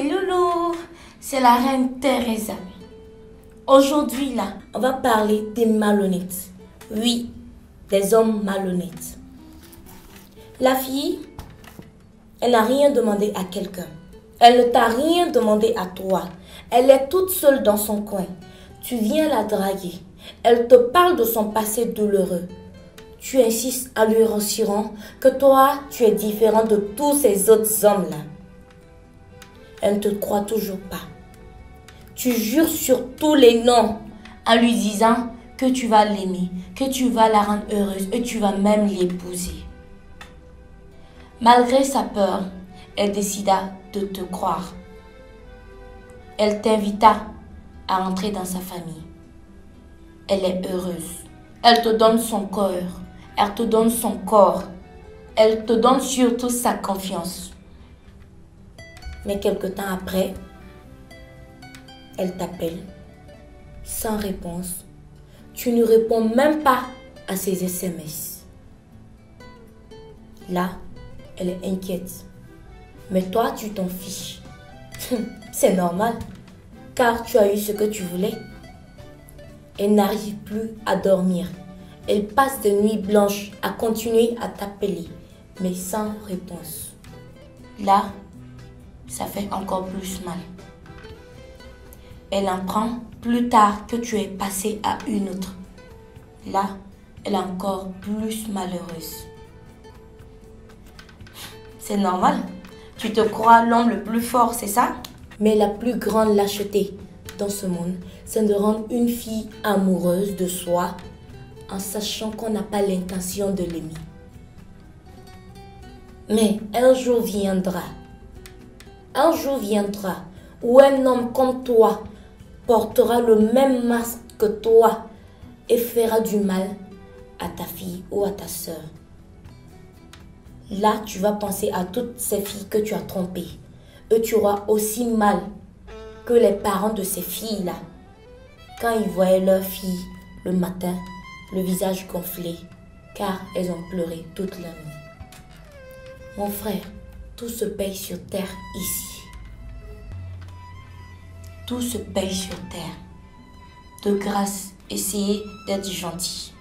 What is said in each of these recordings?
mes loulous, c'est la reine Teresa. Aujourd'hui là, on va parler des malhonnêtes. Oui, des hommes malhonnêtes. La fille, elle n'a rien demandé à quelqu'un. Elle ne t'a rien demandé à toi. Elle est toute seule dans son coin. Tu viens la draguer. Elle te parle de son passé douloureux. Tu insistes en lui rassurant que toi, tu es différent de tous ces autres hommes-là. Elle ne te croit toujours pas. Tu jures sur tous les noms en lui disant que tu vas l'aimer, que tu vas la rendre heureuse et tu vas même l'épouser. Malgré sa peur, elle décida de te croire. Elle t'invita à entrer dans sa famille. Elle est heureuse. Elle te donne son cœur. Elle te donne son corps. Elle te donne surtout sa confiance. Mais quelque temps après, elle t'appelle sans réponse. Tu ne réponds même pas à ses SMS. Là, elle est inquiète. Mais toi, tu t'en fiches. C'est normal, car tu as eu ce que tu voulais. Elle n'arrive plus à dormir. Elle passe des nuits blanches à continuer à t'appeler, mais sans réponse. Là, ça fait encore plus mal. Elle en prend plus tard que tu es passé à une autre. Là, elle est encore plus malheureuse. C'est normal. Tu te crois l'homme le plus fort, c'est ça? Mais la plus grande lâcheté dans ce monde, c'est de rendre une fille amoureuse de soi en sachant qu'on n'a pas l'intention de l'aimer. Mais un jour viendra où un homme comme toi portera le même masque que toi et fera du mal à ta fille ou à ta soeur. Là, tu vas penser à toutes ces filles que tu as trompées. Et tu auras aussi mal que les parents de ces filles-là. Quand ils voyaient leur fille le matin, le visage gonflé, car elles ont pleuré toute la nuit. Mon frère, tout se paye sur terre ici. Tout se paye sur terre. De grâce, essayez d'être gentil.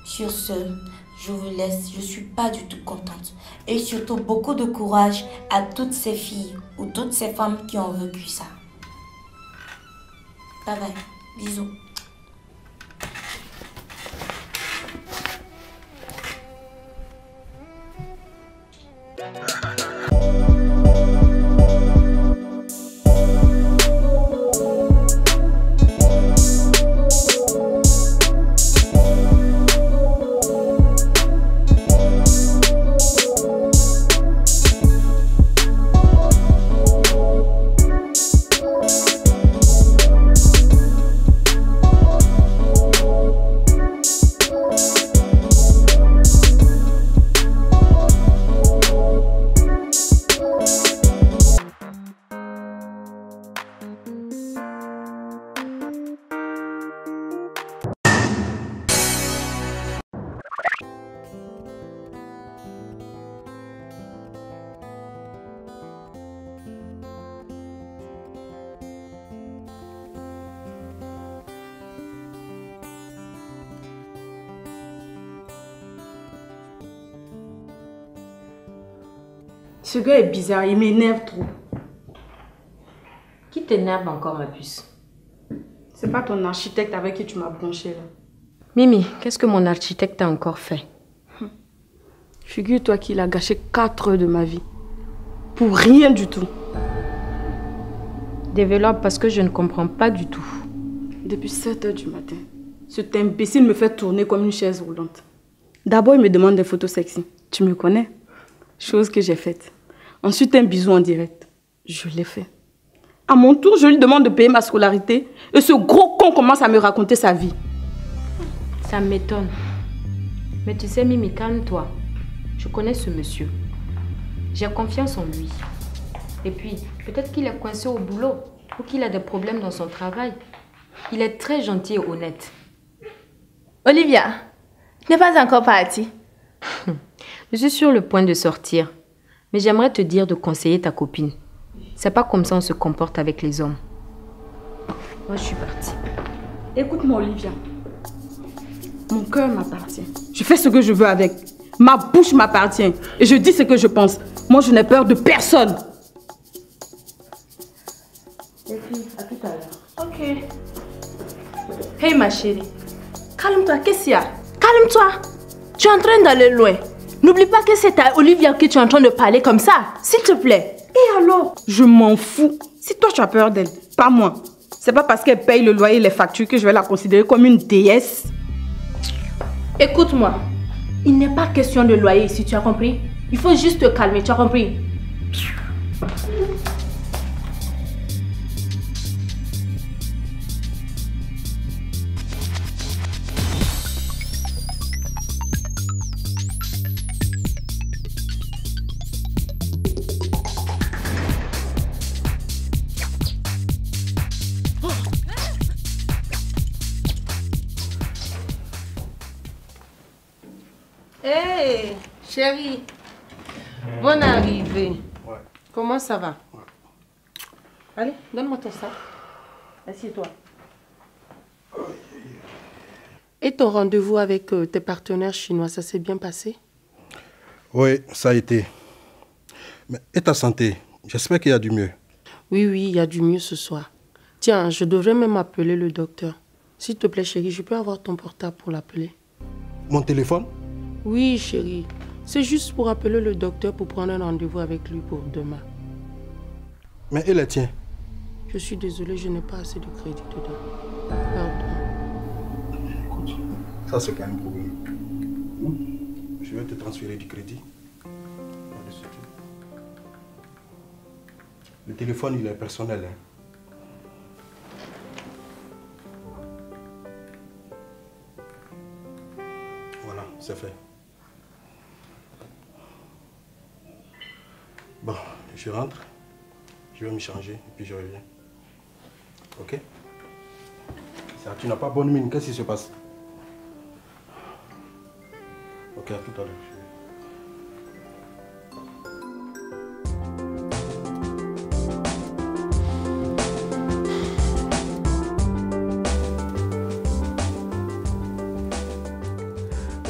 Sur ce, je vous laisse, je ne suis pas du tout contente. Et surtout, beaucoup de courage à toutes ces filles ou toutes ces femmes qui ont vécu ça. Bye bye, bisous. Ce gars est bizarre, il m'énerve trop. Qui t'énerve encore, ma puce? C'est pas ton architecte avec qui tu m'as branché là. Mimi, qu'est-ce que mon architecte a encore fait? Figure-toi qu'il a gâché 4 heures de ma vie. Pour rien du tout. Développe parce que je ne comprends pas du tout. Depuis 7 heures du matin, cet imbécile me fait tourner comme une chaise roulante. D'abord, il me demande des photos sexy. Tu me connais? Chose que j'ai faite. Ensuite, un bisou en direct. Je l'ai fait. À mon tour, je lui demande de payer ma scolarité. Et ce gros con commence à me raconter sa vie. Ça m'étonne. Mais tu sais, Mimi, calme-toi. Je connais ce monsieur. J'ai confiance en lui. Et puis, peut-être qu'il est coincé au boulot ou qu'il a des problèmes dans son travail. Il est très gentil et honnête. Olivia, tu n'es pas encore partie. Je suis sur le point de sortir. Mais j'aimerais te dire de conseiller ta copine. C'est pas comme ça on se comporte avec les hommes. Moi, je suis partie. Écoute-moi, Olivia. Mon cœur m'appartient. Je fais ce que je veux avec. Ma bouche m'appartient. Et je dis ce que je pense. Moi, je n'ai peur de personne. Les filles, à tout à l'heure. Ok. Hey ma chérie, calme-toi, qu'est-ce qu'il y a? Calme-toi. Tu es en train d'aller loin. N'oublie pas que c'est à Olivia que tu es en train de parler comme ça, s'il te plaît. Et alors? Je m'en fous. Si toi tu as peur d'elle, pas moi. C'est pas parce qu'elle paye le loyer et les factures que je vais la considérer comme une déesse. Écoute-moi, il n'est pas question de loyer ici, tu as compris? Il faut juste te calmer, tu as compris? Hey, chérie, bonne arrivée. Ouais. Comment ça va? Ouais. Allez, donne-moi ton sac. Assieds-toi. Et ton rendez-vous avec tes partenaires chinois, ça s'est bien passé? Oui, ça a été. Mais et ta santé? J'espère qu'il y a du mieux. Oui, il y a du mieux ce soir. Tiens, je devrais même appeler le docteur. S'il te plaît, chérie, je peux avoir ton portable pour l'appeler? Mon téléphone? Oui, chérie. C'est juste pour appeler le docteur pour prendre un rendez-vous avec lui pour demain. Mais et les tiens? Je suis désolée, je n'ai pas assez de crédit dedans. Pardon. Écoute, ça c'est pas un problème. Je vais te transférer du crédit. Le téléphone, il est personnel. Hein. Voilà, c'est fait. Bon, je rentre. Je vais me changer et puis je reviens. Ok? Ça, tu n'as pas bonne mine. Qu'est-ce qui se passe? Ok, à tout à l'heure.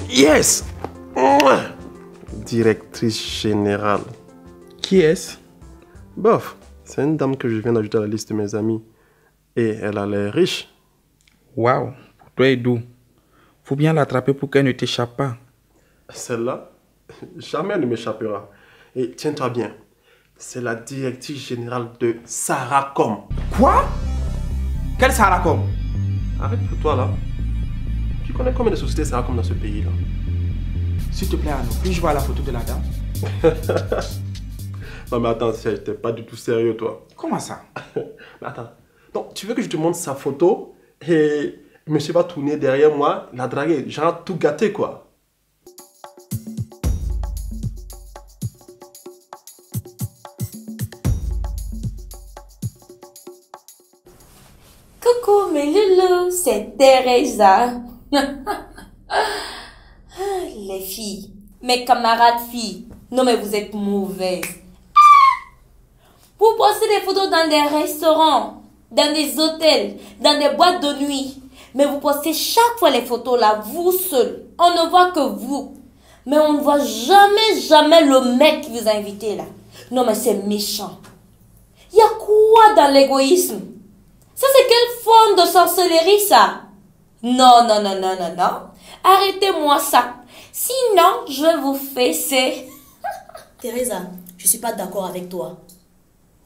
Yes! Directrice générale. Qui est-ce? Bof, c'est une dame que je viens d'ajouter à la liste de mes amis. Et elle a l'air riche. Waouh, pour toi et d'où? Faut bien l'attraper pour qu'elle ne t'échappe pas. Celle-là, jamais elle ne m'échappera. Et tiens-toi bien, c'est la directrice générale de Saracom. Quoi? Quelle Saracom? Arrête pour toi là. Tu connais combien de sociétés Saracom dans ce pays-là? S'il te plaît, Arnaud, puis-je voir la photo de la dame? Non mais attends, t'es pas du tout sérieux toi. Comment ça? Mais attends, donc tu veux que je te montre sa photo et monsieur va tourner derrière moi, la draguer, genre tout gâté quoi. Coucou mes loulous, c'est Teresa. Les filles, mes camarades filles, non mais vous êtes mauvaises. Vous postez des photos dans des restaurants, dans des hôtels, dans des boîtes de nuit. Mais vous postez chaque fois les photos là, vous seul. On ne voit que vous. Mais on ne voit jamais le mec qui vous a invité là. Non mais c'est méchant. Il y a quoi dans l'égoïsme? Ça c'est quelle forme de sorcellerie ça? Non. Arrêtez-moi ça. Sinon, je vais vous fesser. Teresa, je suis pas d'accord avec toi.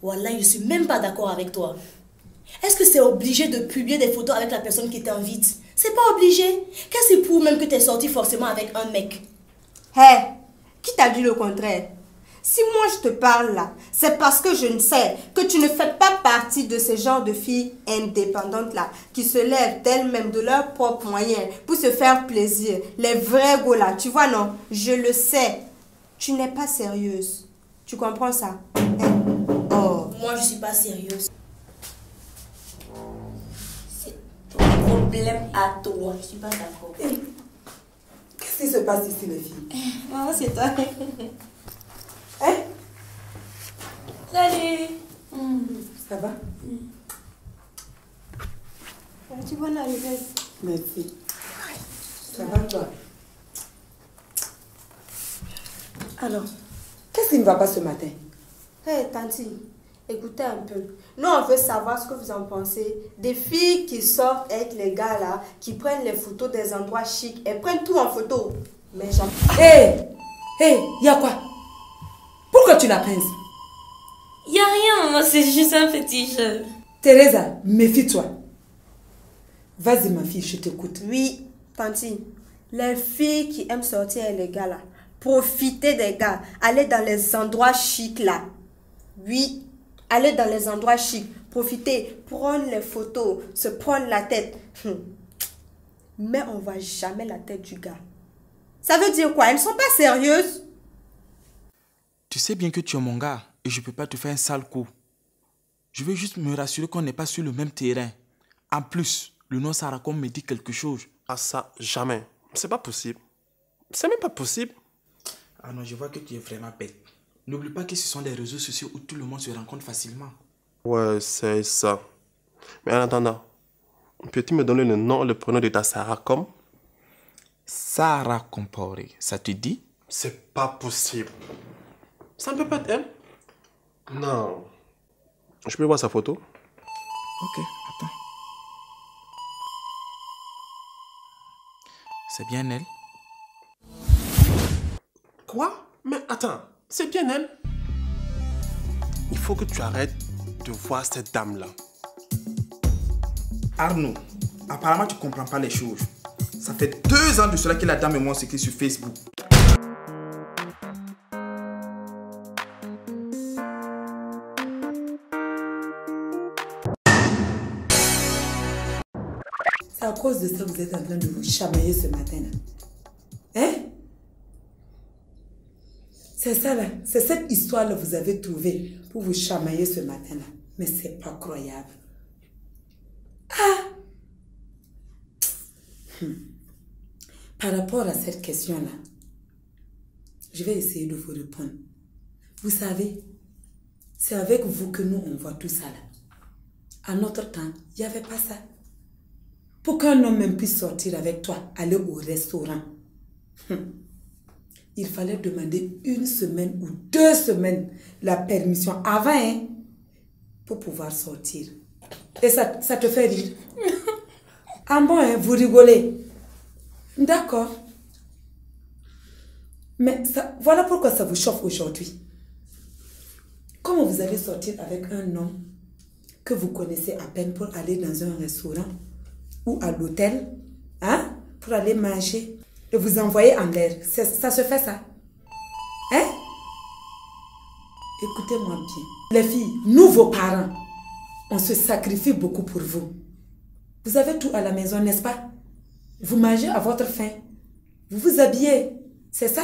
Wallah, je suis même pas d'accord avec toi. Est-ce que c'est obligé de publier des photos avec la personne qui t'invite? C'est pas obligé. Qu'est-ce qui prouve même que tu es sorti forcément avec un mec? Hé, qui t'a dit le contraire? Si moi je te parle là, c'est parce que je ne sais que tu ne fais pas partie de ces genres de filles indépendantes là, qui se lèvent d'elles-mêmes de leurs propres moyens pour se faire plaisir. Les vrais gars là, tu vois non? Je le sais. Tu n'es pas sérieuse. Tu comprends ça? Oh. Moi je suis pas sérieuse. C'est ton problème à toi. Je suis pas d'accord. Qu'est-ce qui se passe ici les filles? Maman c'est toi. Hein? Salut. Ça va? Tu bonne arrivée. Merci. Ça va toi? Alors, qu'est-ce qui ne va pas ce matin? Hé, Tanti, écoutez un peu. Nous, on veut savoir ce que vous en pensez. Des filles qui sortent avec les gars là, qui prennent les photos des endroits chics. Elles prennent tout en photo. Mais jamais. Hé, y a quoi? Pourquoi tu la pinces? Y a rien, maman, c'est juste un fétiche. Teresa, méfie-toi. Vas-y, ma fille, je t'écoute. Oui, Tanti. Les filles qui aiment sortir avec les gars là, profiter des gars, aller dans les endroits chics là. Oui, aller dans les endroits chics, profiter, prendre les photos, se prendre la tête. Mais on voit jamais la tête du gars. Ça veut dire quoi? Elles ne sont pas sérieuses. Tu sais bien que tu es mon gars et je ne peux pas te faire un sale coup. Je veux juste me rassurer qu'on n'est pas sur le même terrain. En plus, le nom Saracom me dit quelque chose. Ah ça, jamais. C'est pas possible. C'est même pas possible. Ah non, je vois que tu es vraiment bête. N'oublie pas que ce sont des réseaux sociaux où tout le monde se rencontre facilement. Ouais, c'est ça. Mais en attendant, peux-tu me donner le nom et le prénom de ta Saracom? Sarah Compore, ça te dit? C'est pas possible. Ça ne peut pas être elle. Non. Je peux voir sa photo? Ok, attends. C'est bien elle? Quoi? Mais attends, c'est bien elle. Il faut que tu arrêtes de voir cette dame-là. Arnaud, apparemment tu comprends pas les choses. Ça fait 2 ans de cela que la dame et moi on s'écrit sur Facebook. C'est à cause de ça que vous êtes en train de vous chamailler ce matin-là. Hein? C'est ça là, c'est cette histoire-là que vous avez trouvée pour vous chamailler ce matin-là. Mais c'est pas croyable. Par rapport à cette question-là, je vais essayer de vous répondre. Vous savez, c'est avec vous que nous on voit tout ça là. À notre temps, il n'y avait pas ça. Pour qu'un homme même puisse sortir avec toi, aller au restaurant, il fallait demander 1 semaine ou 2 semaines la permission avant, hein, pour pouvoir sortir. Et ça te fait rire? Ah bon, hein, vous rigolez? D'accord. Mais ça, voilà pourquoi ça vous chauffe aujourd'hui. Comment vous allez sortir avec un homme que vous connaissez à peine pour aller dans un restaurant ou à l'hôtel, hein, pour aller manger et vous envoyer en l'air? Ça se fait ça? Hein? Écoutez-moi bien. Les filles, nous vos parents, on se sacrifie beaucoup pour vous. Vous avez tout à la maison, n'est-ce pas? Vous mangez à votre faim. Vous vous habillez. C'est ça?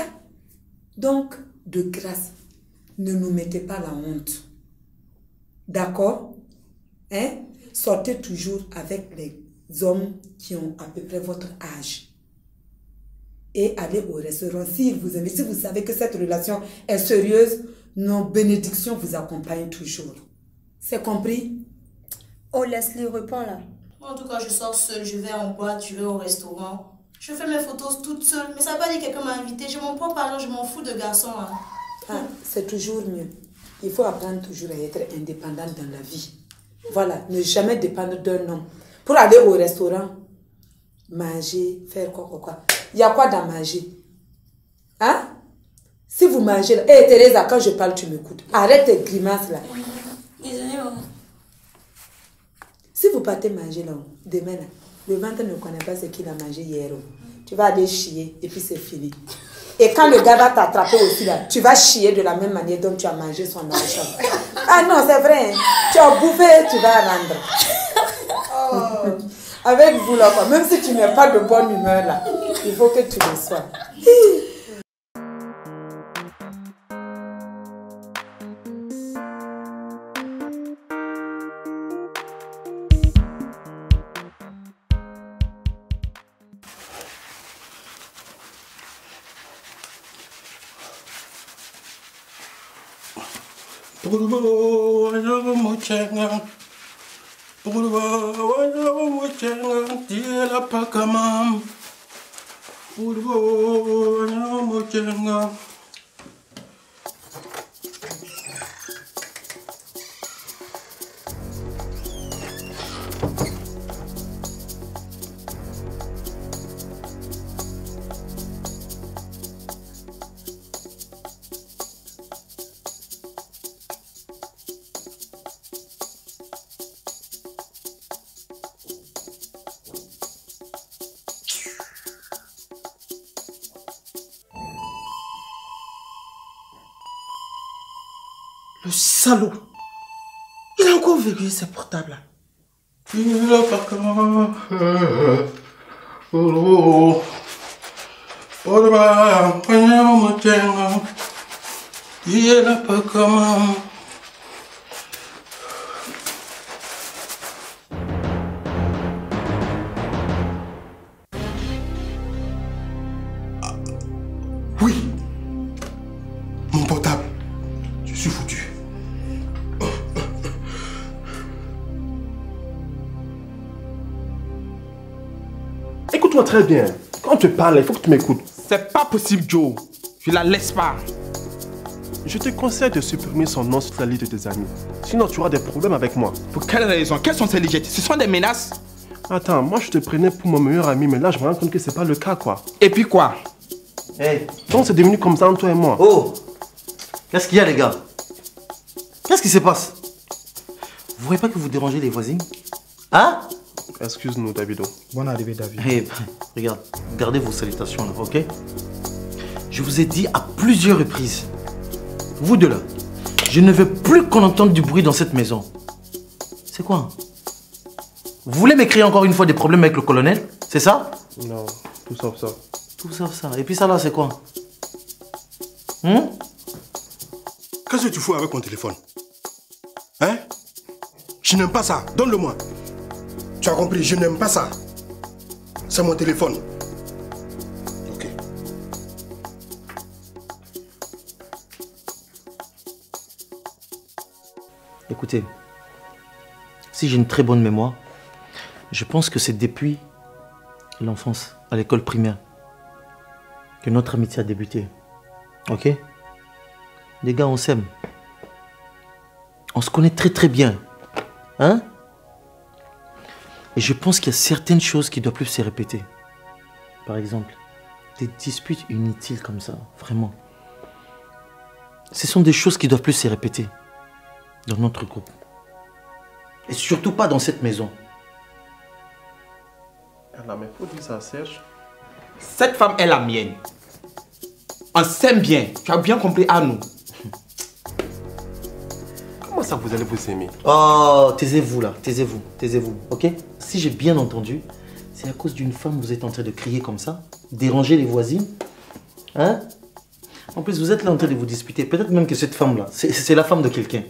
Donc, de grâce, ne nous mettez pas la honte. D'accord? Hein? Sortez toujours avec les hommes qui ont à peu près votre âge. Et allez au restaurant. Si vous aimez, si vous savez que cette relation est sérieuse, nos bénédictions vous accompagnent toujours. C'est compris? Oh, Leslie, réponds là. En tout cas, je sors seule, je vais en boîte, je vais au restaurant. Je fais mes photos toute seule. Mais ça ne veut pas dire que quelqu'un m'a invité. J'ai mon propre argent, je m'en fous de garçon. Hein. Ah, c'est toujours mieux. Il faut apprendre toujours à être indépendante dans la vie. Voilà, ne jamais dépendre d'un homme. Pour aller au restaurant, manger, faire quoi. Il y a quoi dans manger? Hein? Si vous mangez là... Hé, Teresa, quand je parle, tu m'écoutes. Arrête tes grimaces là. Désolée, maman. Si vous partez manger là, demain là, le ventre ne connaît pas ce qu'il a mangé hier. Tu vas aller chier et puis c'est fini. Et quand le gars va t'attraper aussi là, tu vas chier de la même manière dont tu as mangé son argent. Ah non, c'est vrai. Hein? Tu as bouffé, tu vas rendre. Oh. Avec vous là, quoi. Même si tu n'es pas de bonne humeur là, il faut que tu le sois. Le salaud! Il a encore verrouillé ses portables. Il a pas comment. Il a pas comment. Oui! Mon portable. Je suis foutu. Écoute-moi très bien. Quand on te parle, il faut que tu m'écoutes. C'est pas possible, Joe. Je la laisse pas. Je te conseille de supprimer son nom sur la liste de tes amis. Sinon, tu auras des problèmes avec moi. Pour quelle raison? Quelles sont ces légendes? Ce sont des menaces? Attends, moi je te prenais pour mon meilleur ami, mais là je me rends compte que c'est pas le cas, quoi. Et puis quoi? Hey. Donc c'est devenu comme ça entre toi et moi. Oh! Qu'est-ce qu'il y a, les gars? Qu'est-ce qui se passe? Vous voyez pas que vous dérangez les voisines? Hein? Excuse-nous, Davido. Bonne arrivée, David. Hey, regarde, gardez vos salutations là, ok? Je vous ai dit à plusieurs reprises, vous deux là, je ne veux plus qu'on entende du bruit dans cette maison. C'est quoi? Vous voulez m'écrire encore une fois des problèmes avec le colonel? C'est ça? Non, tout sauf ça. Tout sauf ça. Et puis ça là, c'est quoi? Qu'est-ce que tu fous avec mon téléphone? Hein? Je n'aime pas ça. Donne-le-moi. Tu as compris? Je n'aime pas ça. C'est mon téléphone. Ok. Écoutez, si j'ai une très bonne mémoire, je pense que c'est depuis l'enfance, à l'école primaire, que notre amitié a débuté. Ok? Les gars, on s'aime. On se connaît très très bien. Hein? Et je pense qu'il y a certaines choses qui ne doivent plus se répéter. Par exemple, des disputes inutiles comme ça, vraiment. Ce sont des choses qui ne doivent plus se répéter dans notre groupe. Et surtout pas dans cette maison. Non, mais faut dire ça, Serge. Cette femme est la mienne. On s'aime bien. Tu as bien compris à nous. Comment ça vous allez vous aimer? Oh, taisez-vous là, taisez-vous, ok? Si j'ai bien entendu, c'est à cause d'une femme que vous êtes en train de crier comme ça, déranger les voisines, hein? En plus, vous êtes là en train de vous disputer, peut-être même que cette femme-là, c'est la femme de quelqu'un,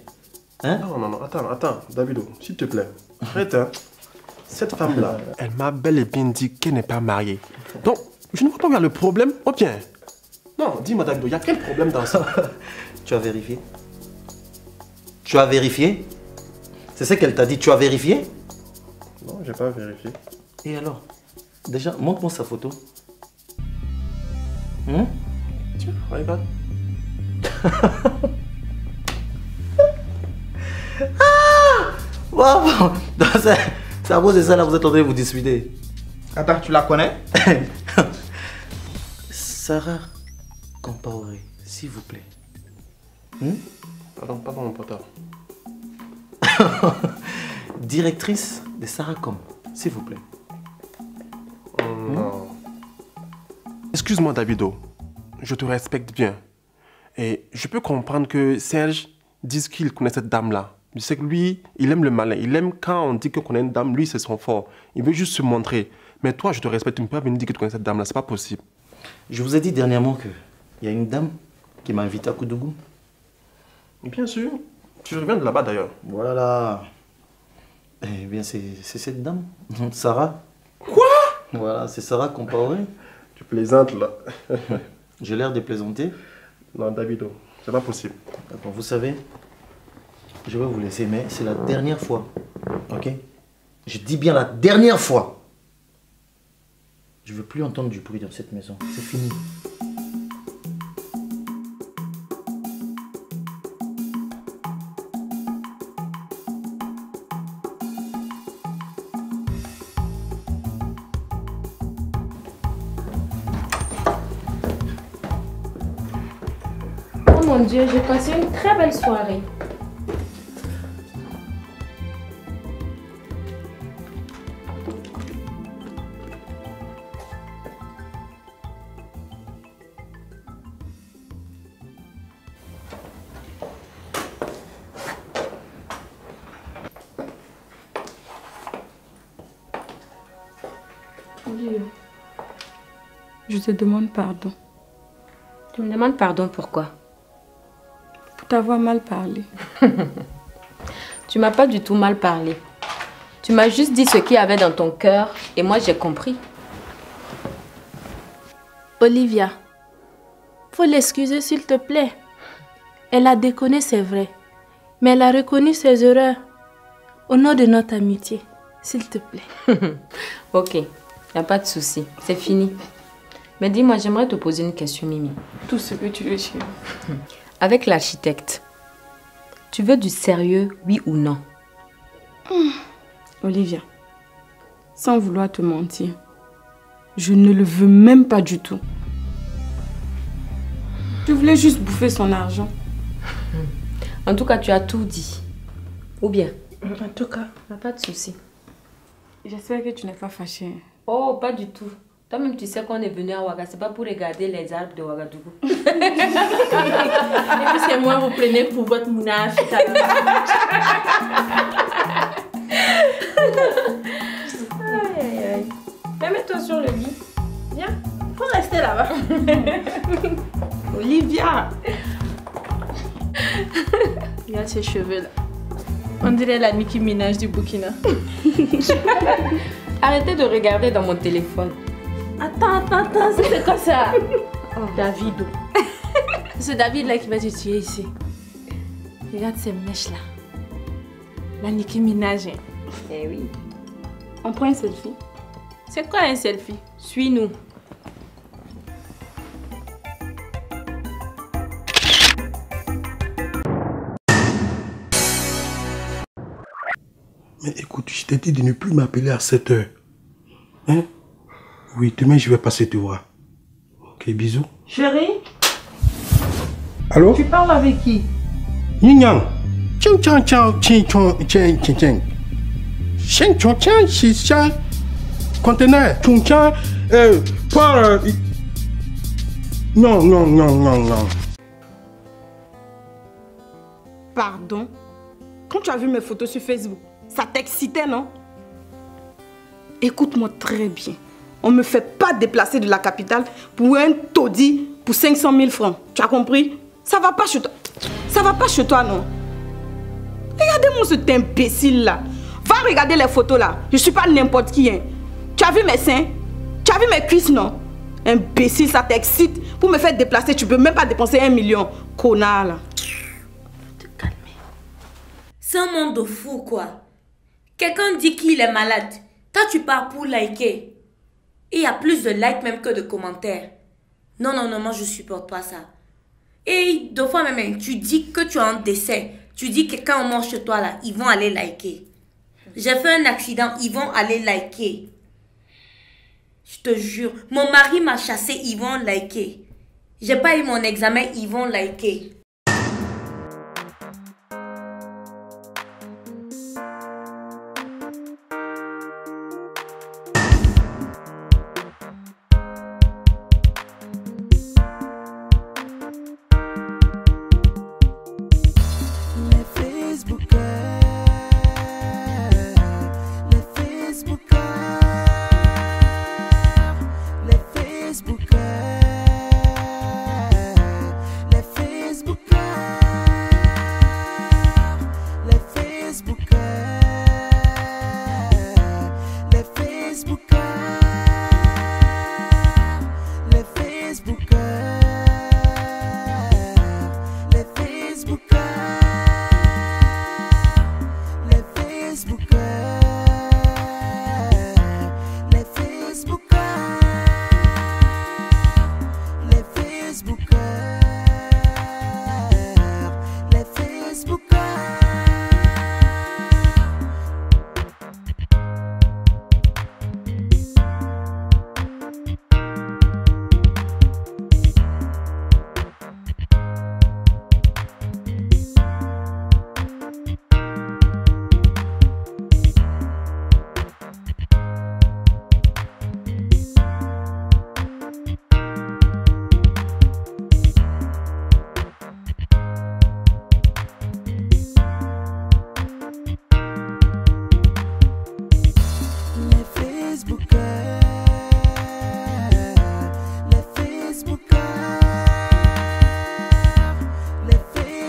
hein? Non, attends, Davido, s'il te plaît, arrête, hein? Cette femme-là, elle m'a bel et bien dit qu'elle n'est pas mariée. Donc, je ne vois pas où il y a le problème, ou bien? Non, dis-moi Davido, il y a quel problème dans ça? Tu as vérifié? Tu as vérifié? C'est ce qu'elle t'a dit, tu as vérifié? Non, j'ai pas vérifié. Et alors? Déjà, montre-moi sa photo. Tiens, regarde. Wow! C'est à cause de ça là, vous êtes en train de vous disputer. Attends, tu la connais? Sarah Compaoré, s'il vous plaît. Pardon, mon pote. Directrice de Saracom, s'il vous plaît. Non. Excuse-moi, Davido. Je te respecte bien. Et je peux comprendre que Serge dise qu'il connaît cette dame-là. Je sais que lui, il aime le malin. Il aime quand on dit qu'on connaît une dame, lui, c'est son fort. Il veut juste se montrer. Mais toi, je te respecte. Tu ne peux pas venir dire que tu connais cette dame-là. C'est pas possible. Je vous ai dit dernièrement qu'il y a une dame qui m'a invité à Koudougou. Bien sûr. Tu reviens de là-bas d'ailleurs. Voilà. Eh bien, c'est cette dame, Sarah. Quoi? Voilà, c'est Sarah Compaoré. Tu plaisantes là. J'ai l'air de plaisanter. Non, Davido, c'est pas possible. D'accord, vous savez, je vais vous laisser, mais c'est la dernière fois. Ok? Je dis bien la dernière fois. Je ne veux plus entendre du bruit dans cette maison. C'est fini. Oh mon Dieu, j'ai passé une très belle soirée. Je te demande pardon. Tu me demandes pardon pourquoi? Pour t'avoir mal parlé. Tu m'as pas du tout mal parlé. Tu m'as juste dit ce qu'il y avait dans ton cœur et moi j'ai compris. Olivia, faut l'excuser s'il te plaît. Elle a déconné, c'est vrai. Mais elle a reconnu ses erreurs. Au nom de notre amitié, s'il te plaît. Ok, y a pas de souci. C'est fini. Mais dis-moi, j'aimerais te poser une question, Mimi. Tout ce que tu veux, chérie. Avec l'architecte, tu veux du sérieux, oui ou non? Olivia, sans vouloir te mentir, je ne le veux même pas du tout. Je voulais juste bouffer son argent. En tout cas, tu as tout dit. Ou bien? En tout cas, y a pas de souci. J'espère que tu n'es pas fâchée. Oh, pas du tout. Toi-même, tu sais qu'on est venu à Ouaga, c'est pas pour regarder les arbres de Ouagadougou. Et puis c'est moi, vous prenez pour votre mounage. Mets-toi sur le lit. Viens, faut rester là-bas. Olivia. Regarde ses cheveux là. On dirait la Nicki Minaj du Burkina. Arrêtez de regarder dans mon téléphone. Attends, c'est quoi ça? Davido. C'est David là qui va te tuer ici. Regarde ces mèches là. La Nicki Minaj. Eh oui. On prend un selfie. C'est quoi un selfie? Suis-nous. Mais écoute, je t'ai dit de ne plus m'appeler à 7 heures. Hein? Oui, demain je vais passer te voir. Ok, bisous. Chérie? Allô? Tu parles avec qui? Nyang. Tiens, tiens, tiens, tiens, tiens, tiens, tiens, tiens. Tiens, tiens, tiens, tiens, tiens. Conteneur, tiens, tiens, par... Non, non, non, non, non. Pardon? Quand tu as vu mes photos sur Facebook, ça t'excitait, non? Écoute-moi très bien. On ne me fait pas déplacer de la capitale pour un taudis pour 500 000 francs. Tu as compris? Ça va pas chez toi. Ça va pas chez toi, non? Regardez-moi cet imbécile-là. Va regarder les photos, là. Je suis pas n'importe qui, hein. Tu as vu mes seins? Tu as vu mes cuisses, non? Imbécile, ça t'excite. Pour me faire déplacer, tu peux même pas dépenser 1 million. Connard, là. Te calmer. C'est un monde de fou, quoi. Quelqu'un dit qu'il est malade. Toi, tu pars pour liker. Et il y a plus de likes même que de commentaires. Non, non, non, moi je supporte pas ça. Et deux fois même, tu dis que tu as un décès. Tu dis que quand on mange chez toi là, ils vont aller liker. J'ai fait un accident, ils vont aller liker. Je te jure, mon mari m'a chassé, ils vont liker. J'ai pas eu mon examen, ils vont liker. Les Facebookers,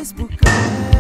Facebook.